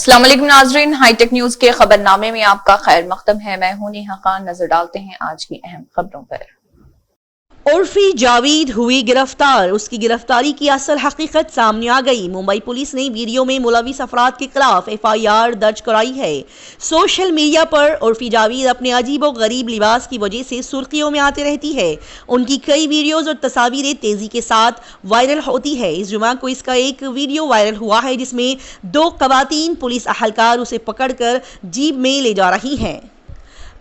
अस्सलाम वालेकुम नाज़रीन, हाईटेक न्यूज के खबरनामे में आपका खैर मकदम है। मैं हूं नेहा खान। नजर डालते हैं आज की अहम खबरों पर। उर्फी जावेद हुई गिरफ्तार। उसकी गिरफ्तारी की असल हकीकत सामने आ गई। मुंबई पुलिस ने वीडियो में मुलविस अफराद के खिलाफ FIR दर्ज कराई है। सोशल मीडिया पर उर्फी जावेद अपने अजीबो गरीब लिबास की वजह से सुर्खियों में आती रहती है। उनकी कई वीडियोज और तस्वीरें तेजी के साथ वायरल होती है। इस जुमा को इसका एक वीडियो वायरल हुआ है जिसमें 2 खवातीन पुलिस अहलकार उसे पकड़कर जीप में ले जा रही हैं।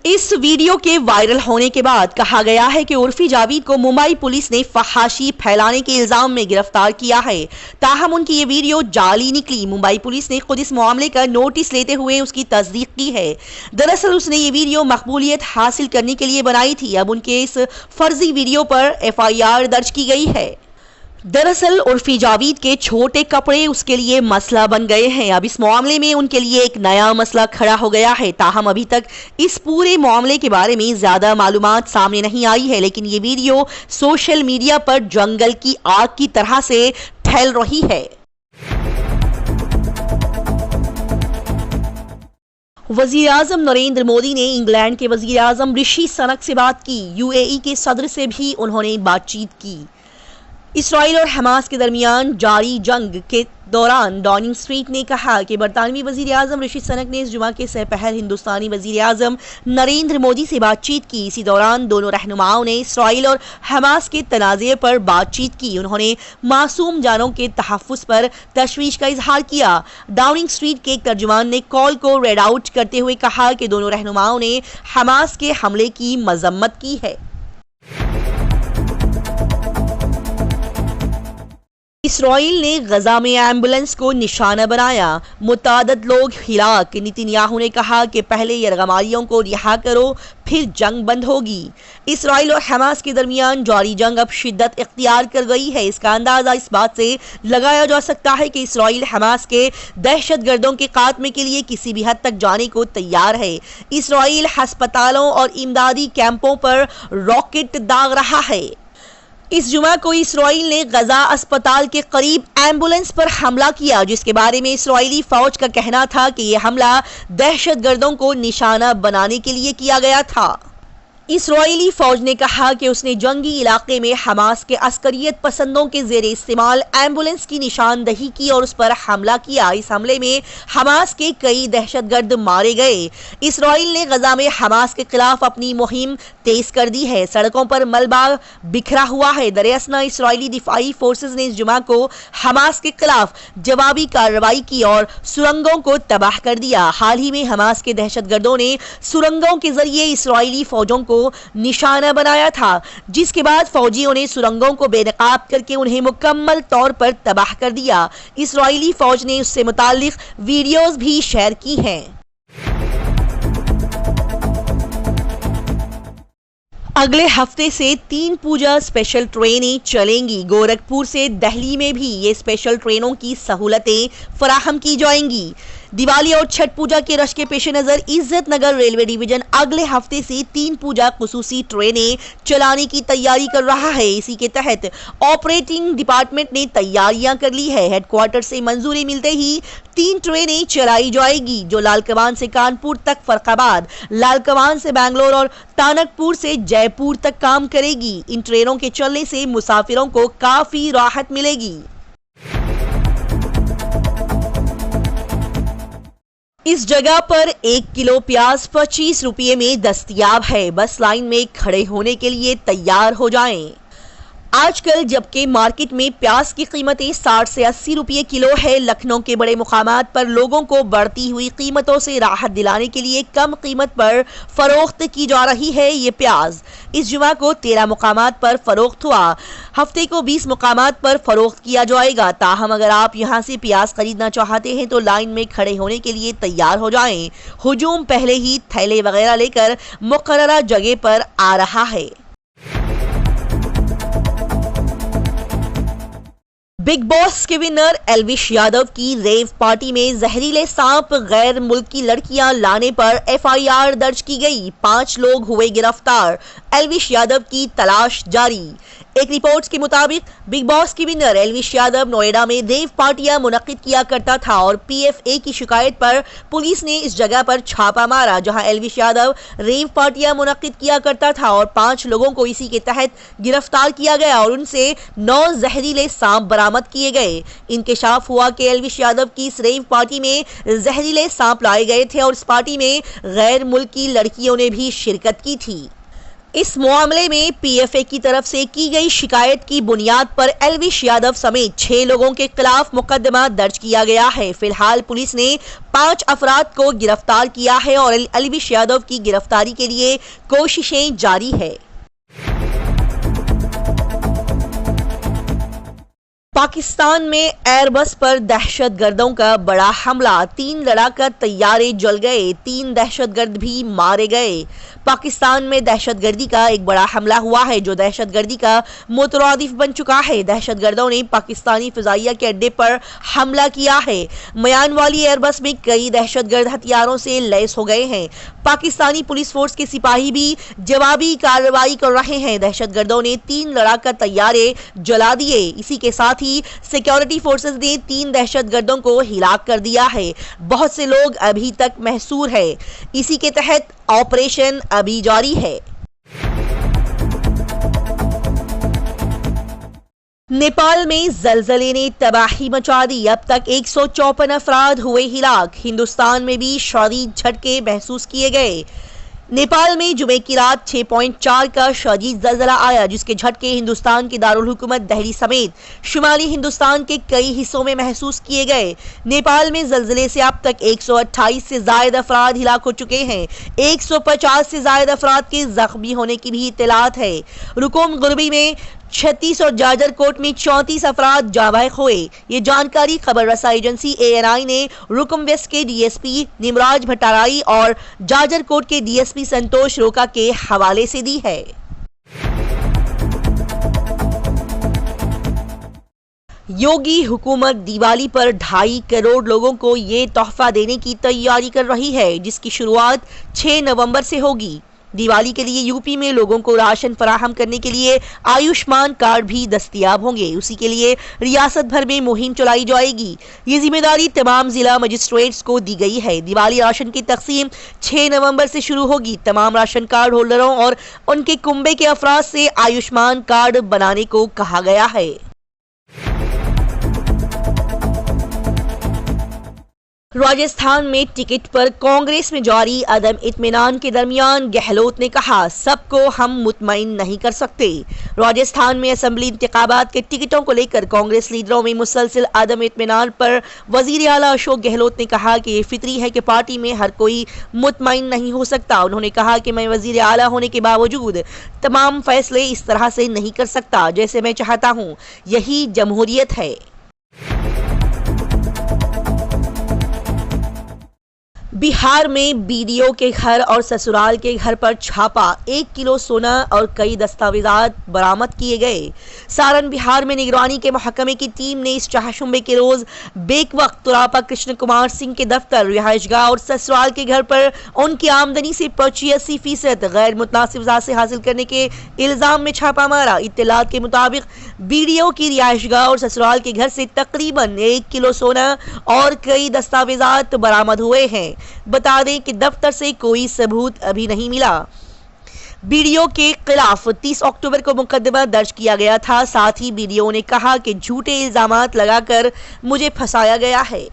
इस वीडियो के वायरल होने के बाद कहा गया है कि उर्फी जावेद को मुंबई पुलिस ने फहाशी फैलाने के इल्जाम में गिरफ्तार किया है। ताहम उनकी ये वीडियो जाली निकली। मुंबई पुलिस ने खुद इस मामले का नोटिस लेते हुए उसकी तस्दीक की है। दरअसल उसने ये वीडियो मकबूलियत हासिल करने के लिए बनाई थी। अब उनके इस फर्जी वीडियो पर FIR दर्ज की गई है। दरअसल उर्फी जावेद के छोटे कपड़े उसके लिए मसला बन गए हैं। अब इस मामले में उनके लिए एक नया मसला खड़ा हो गया है। ताहम अभी तक इस पूरे मामले के बारे में ज्यादा मालूमात सामने नहीं आई है, लेकिन ये वीडियो सोशल मीडिया पर जंगल की आग की तरह से फैल रही है। वज़ीर आज़म नरेंद्र मोदी ने इंग्लैंड के वज़ीर आज़म ऋषि सनक से बात की। UAE के सदर से भी उन्होंने बातचीत की। इसराइल और हमास के दरमियान जारी जंग के दौरान डाउनिंग स्ट्रीट ने कहा कि बरतानवी वज़ीर आज़म ऋषि सनक ने इस जुमा के सहपहर हिंदुस्तानी वज़ीर आज़म नरेंद्र मोदी से बातचीत की। इसी दौरान दोनों रहनुमाओं ने इसराइल और हमास के तनाज़े पर बातचीत की। उन्होंने मासूम जानों के तहफ़्फ़ुज़ पर तशवीश का इजहार किया। डाउनिंग स्ट्रीट के एक तर्जुमान ने कॉल को रेड आउट करते हुए कहा कि दोनों रहनुमाओं ने हमास के हमले की मजम्मत की है। इसराइल ने गजा में एम्बुलेंस को निशाना बनाया, मुतादद लोग हिलाक। नेतन्याहू ने कहा कि पहले यरगमारियों को रिहा करो, फिर जंग बंद होगी। इसराइल और हमास के दरमियान जारी जंग अब शिद्दत इख्तियार कर गई है। इसका अंदाजा इस बात से लगाया जा सकता है कि इसराइल हमास के दहशतगर्दों के खात्मे के लिए किसी भी हद तक जाने को तैयार है। इसराइल अस्पतालों और इमदादी कैंपों पर रॉकेट दाग रहा है। इस जुमा को इसराइल ने गजा अस्पताल के करीब एम्बुलेंस पर हमला किया, जिसके बारे में इसराइली फौज का कहना था कि यह हमला दहशतगर्दों को निशाना बनाने के लिए किया गया था। इसराइली फौज ने कहा कि उसने जंगी इलाके में हमास के अस्करियत पसंदों के जेर इस्तेमाल एम्बुलेंस की निशानदही की और उस पर हमला किया। इस हमले में हमास के कई दहशतगर्द मारे गए। इसराइल ने गजा में हमास के खिलाफ अपनी मुहिम तेज कर दी है। सड़कों पर मलबा बिखरा हुआ है। दरअसल इसराइली दिफाई फोर्सेज ने इस जुमा को हमास के खिलाफ जवाबी कार्रवाई की और सुरंगों को तबाह कर दिया। हाल ही में हमास के दहशतगर्दों ने सुरंगों के जरिए इसराइली फौजों को निशाना बनाया था, जिसके बाद फौजियों ने सुरंगों को बेनकाब करके उन्हें मुकम्मल तौर पर तबाह कर दिया। इसराइली फौज ने उससे मुताल्लिक वीडियोज भी शेयर की हैं। अगले हफ्ते से 3 पूजा स्पेशल ट्रेनें चलेंगी। गोरखपुर से दिल्ली में भी ये स्पेशल ट्रेनों की सहूलतें फराहम की जाएंगी। दिवाली और छठ पूजा के रश के पेश नजर इज्जत नगर रेलवे डिवीजन अगले हफ्ते से 3 पूजा खुसूसी ट्रेनें चलाने की तैयारी कर रहा है। इसी के तहत ऑपरेटिंग डिपार्टमेंट ने तैयारियां कर ली है। हेडक्वार्टर से मंजूरी मिलते ही 3 ट्रेनें चलाई जाएगी, जो लालकमान से कानपुर तक फर्रुखाबाद, लालकमान से बैंगलोर और तानकपुर से जयपुर तक काम करेगी। इन ट्रेनों के चलने से मुसाफिरों को काफी राहत मिलेगी। इस जगह पर 1 किलो प्याज 25 रुपये में दस्तयाब है। बस लाइन में खड़े होने के लिए तैयार हो जाएं। आजकल जबकि मार्केट में प्याज की कीमतें 60 से 80 रुपये किलो है, लखनऊ के बड़े मुकामात पर लोगों को बढ़ती हुई कीमतों से राहत दिलाने के लिए कम कीमत पर फरोख्त की जा रही है ये प्याज। इस जुमा को 13 मुकामात पर फरोख्त हुआ। हफ्ते को 20 मुकामात पर फरोख्त किया जाएगा। ताहम अगर आप यहां से प्याज खरीदना चाहते हैं तो लाइन में खड़े होने के लिए तैयार हो जाएं। हुजूम पहले ही थैले वगैरह लेकर मुकर्ररा जगह पर आ रहा है। बिग बॉस के विनर एल्विश यादव की रेव पार्टी में जहरीले सांप गैर मुल्की लड़कियां लाने पर FIR दर्ज की गई। 5 लोग हुए गिरफ्तार। एल्विश यादव की तलाश जारी। एक रिपोर्ट के मुताबिक बिग बॉस की विनर एल्विश यादव नोएडा में रेव पार्टियां मुनक्किद किया करता था और पीएफए की शिकायत पर पुलिस ने इस जगह पर छापा मारा जहां एल्विश यादव रेव पार्टियां मुनक्किद किया करता था और 5 लोगों को इसी के तहत गिरफ्तार किया गया और उनसे 9 जहरीले सांप बरामद किए गए। इंकशाफ हुआ कि एल्विश यादव की इस रेव पार्टी में जहरीले सांप लाए गए थे और इस पार्टी में गैर मुल्की लड़कियों ने भी शिरकत की थी। इस मामले में पीएफए की तरफ से की गई शिकायत की बुनियाद पर एल्विश यादव समेत 6 लोगों के खिलाफ मुकदमा दर्ज किया गया है। फिलहाल पुलिस ने 5 अफराद को गिरफ्तार किया है और एल्विश यादव की गिरफ्तारी के लिए कोशिशें जारी है। पाकिस्तान में एयरबस पर दहशतगर्दों का बड़ा हमला, 3 लड़ाकर तैयारे जल गए, 3 दहशतगर्द भी मारे गए। पाकिस्तान में दहशतगर्दी का एक बड़ा हमला हुआ है जो दहशतगर्दी का मुतरादिफ बन चुका है। दहशतगर्दों ने पाकिस्तानी फिजाइया के अड्डे पर हमला किया है। म्यान वाली एयरबस में कई दहशतगर्द हथियारों से लैस हो गए हैं। पाकिस्तानी पुलिस फोर्स के सिपाही भी जवाबी कार्रवाई कर रहे हैं। दहशतगर्दों ने 3 लड़ाकर तैयारे जला दिए। इसी के साथ ही सिक्योरिटी फोर्सेस ने 3 दहशतगर्दों को हिलाक कर दिया है। बहुत से लोग अभी तक महसूर है। इसी के तहत ऑपरेशन अभी जारी है। नेपाल में जलजले ने तबाही मचा दी। अब तक 154 अफराद हुए हिलाक। हिंदुस्तान में भी शदीद झटके महसूस किए गए। नेपाल में जुमे की रात 6.4 का शदीद जलजला आया जिसके झटके हिंदुस्तान के दारुल हुकूमत दिल्ली समेत शुमाली हिंदुस्तान के कई हिस्सों में महसूस किए गए। नेपाल में जलजले से अब तक 128 से ज्यादा अफराद हिलाक हो चुके हैं। 150 से ज्यादा अफराद के जख्मी होने की भी इत्तलात है। रुकुम गुरबी में 36 और जाजरकोट में 34 अफराद जाबाक हुए। ये जानकारी खबर रसा एजेंसी ANI ने रुकुम वेस्ट के डीएसपी निमराज भट्टाराई और जाजरकोट के डीएसपी संतोष रोका के हवाले से दी है। योगी हुकूमत दिवाली पर 2.5 करोड़ लोगों को ये तोहफा देने की तैयारी कर रही है जिसकी शुरुआत 6 नवंबर से होगी। दिवाली के लिए यूपी में लोगों को राशन फराहम करने के लिए आयुष्मान कार्ड भी दस्तयाब होंगे। उसी के लिए रियासत भर में मुहिम चलाई जाएगी। ये जिम्मेदारी तमाम जिला मजिस्ट्रेट्स को दी गई है। दिवाली राशन की तकसीम 6 नवंबर से शुरू होगी। तमाम राशन कार्ड होल्डरों और उनके कुंबे के अफराद से आयुष्मान कार्ड बनाने को कहा गया है। राजस्थान में टिकट पर कांग्रेस में जारी अदम इत्मीनान के दरमियान गहलोत ने कहा, सबको हम मुतमईन नहीं कर सकते। राजस्थान में असेंबली इंतखाबात के टिकटों को लेकर कांग्रेस लीडरों में मुसलसिल अदम इत्मीनान पर वजीर आला अशोक गहलोत ने कहा कि ये फितरी है कि पार्टी में हर कोई मुतमईन नहीं हो सकता। उन्होंने कहा कि मैं वजीर आला होने के बावजूद तमाम फैसले इस तरह से नहीं कर सकता जैसे मैं चाहता हूँ। यही जमहूरियत है। बिहार में बीडीओ के घर और ससुराल के घर पर छापा, 1 किलो सोना और कई दस्तावेजात बरामद किए गए। सारण बिहार में निगरानी के महकमे की टीम ने इस चाहशुम्बे के रोज बेवक्त तुरापा कृष्ण कुमार सिंह के दफ्तर, रिहायशगाह और ससुराल के घर पर उनकी आमदनी से 85% गैर मुतनासिब से हासिल करने के इल्जाम में छापा मारा। इत्तलात के मुताबिक बीडीओ की रिहायशगाह और ससुराल के घर से तकरीबन 1 किलो सोना और कई दस्तावेजात बरामद हुए हैं। बता दें कि दफ्तर से कोई सबूत अभी नहीं मिला। बीडीओ के खिलाफ 30 अक्टूबर को मुकदमा दर्ज किया गया था। साथ ही बीडीओ ने कहा कि झूठे इल्जामात लगाकर मुझे फंसाया गया है।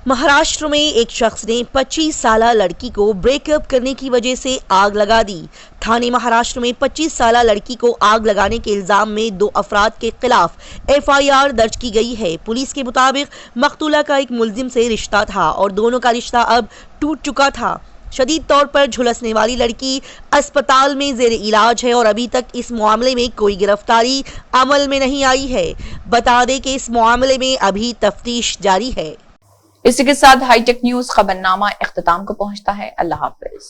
महाराष्ट्र में एक शख्स ने 25 साल लड़की को ब्रेकअप करने की वजह से आग लगा दी। थाने महाराष्ट्र में 25 साल लड़की को आग लगाने के इल्जाम में 2 अफराद के खिलाफ FIR दर्ज की गई है। पुलिस के मुताबिक मकतूला का एक मुलजिम से रिश्ता था और दोनों का रिश्ता अब टूट चुका था। शदीद तौर पर झुलसने वाली लड़की अस्पताल में जेर इलाज है और अभी तक इस मामले में कोई गिरफ्तारी अमल में नहीं आई है। बता दें कि इस मामले में अभी तफ्तीश जारी है। इसी के साथ हाईटेक न्यूज खबरनामा इख्तिताम को पहुंचता है। अल्लाह हाफिज।